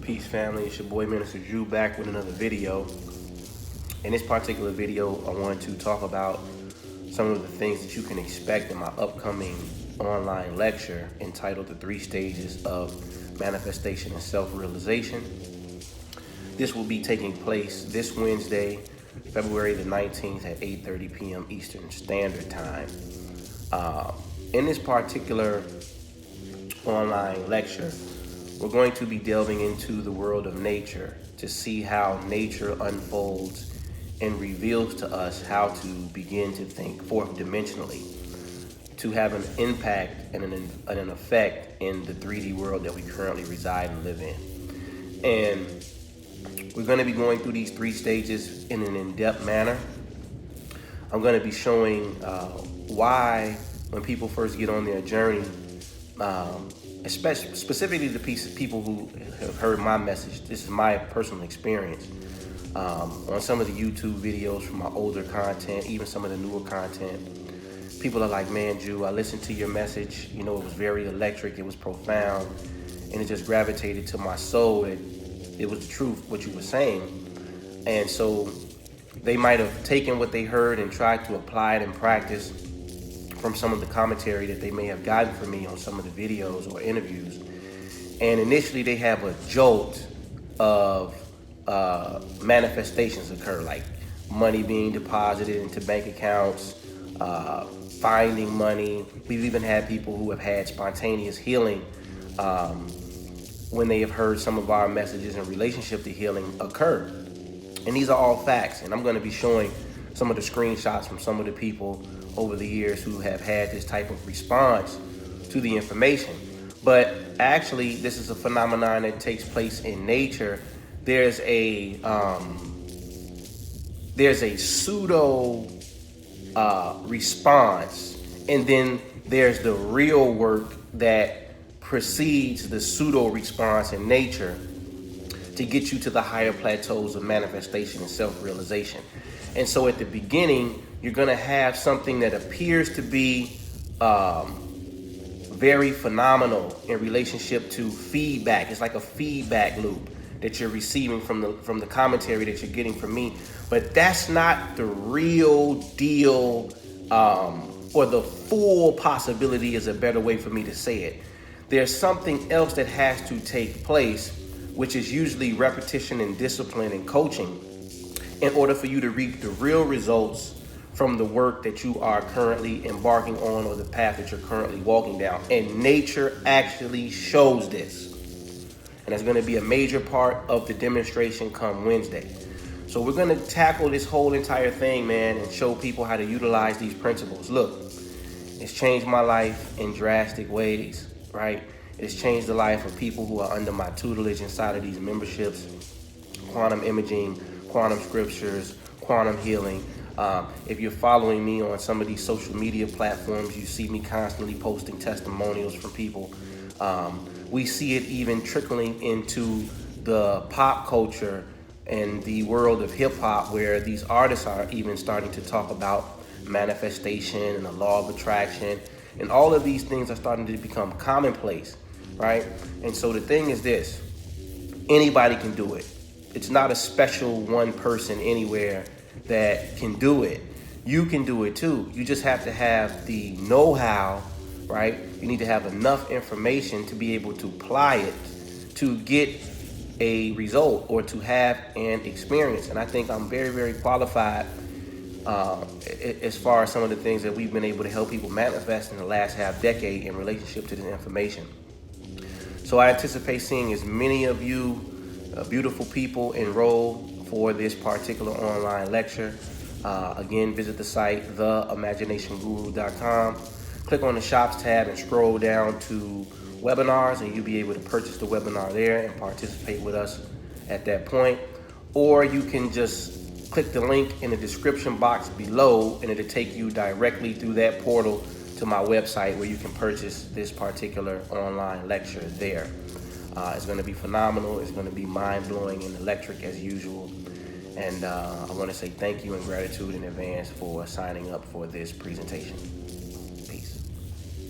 Peace family, it's your boy Minister Drew back with another video. In this particular video, I want to talk about some of the things that you can expect in my upcoming online lecture entitled The 3 Stages of Manifestation and Self-Realization. This will be taking place this Wednesday, February the 19th at 8:30 p.m. Eastern Standard Time. In this particular online lecture, we're going to be delving into the world of nature to see how nature unfolds and reveals to us how to begin to think fourth dimensionally, to have an impact and an effect in the 3D world that we currently reside and live in. And we're going to be going through these 3 stages in an in-depth manner. I'm going to be showing why when people first get on their journey, especially specifically the people who have heard my message, this is my personal experience. On some of the YouTube videos from my older content, even some of the newer content, people are like, man, Drew, I listened to your message. You know, it was very electric, it was profound, and it just gravitated to my soul. It was the truth, what you were saying. And so they might have taken what they heard and tried to apply it in practice from some of the commentary that they may have gotten from me on some of the videos or interviews. And initially they have a jolt of manifestations occur, like money being deposited into bank accounts, finding money. We've even had people who have had spontaneous healing when they have heard some of our messages in relationship to healing occur. And these are all facts. And I'm going to be showing some of the screenshots from some of the people over the years who have had this type of response to the information. But actually, this is a phenomenon that takes place in nature. There's a pseudo response, and then there's the real work that precedes the pseudo response in nature to get you to the higher plateaus of manifestation and self-realization. And so at the beginning, you're going to have something that appears to be very phenomenal in relationship to feedback. It's like a feedback loop that you're receiving from the commentary that you're getting from me. But that's not the real deal, or the full possibility is a better way for me to say it. There's something else that has to take place, which is usually repetition and discipline and coaching, in order for you to reap the real results from the work that you are currently embarking on or the path that you're currently walking down. And nature actually shows this. And that's going to be a major part of the demonstration come Wednesday. So we're going to tackle this whole entire thing, man, and show people how to utilize these principles. Look, it's changed my life in drastic ways, right? It's changed the life of people who are under my tutelage inside of these memberships: quantum imaging, quantum scriptures, quantum healing. If you're following me on some of these social media platforms, you see me constantly posting testimonials from people. We see it even trickling into the pop culture and the world of hip hop, where these artists are even starting to talk about manifestation and the law of attraction. And all of these things are starting to become commonplace, right? And so the thing is this: anybody can do it. It's not a special one person anywhere that can do it. You can do it too. You just have to have the know-how, right? You need to have enough information to be able to apply it to get a result or to have an experience. And I think I'm very, very qualified as far as some of the things that we've been able to help people manifest in the last half decade in relationship to this information. So I anticipate seeing as many of you beautiful people enroll for this particular online lecture. Again, visit the site, theimaginationguru.com. Click on the shops tab and scroll down to webinars, and you'll be able to purchase the webinar there and participate with us at that point. Or you can just click the link in the description box below, and it'll take you directly through that portal to my website where you can purchase this particular online lecture there. It's going to be phenomenal. It's going to be mind-blowing and electric as usual. And I want to say thank you and gratitude in advance for signing up for this presentation.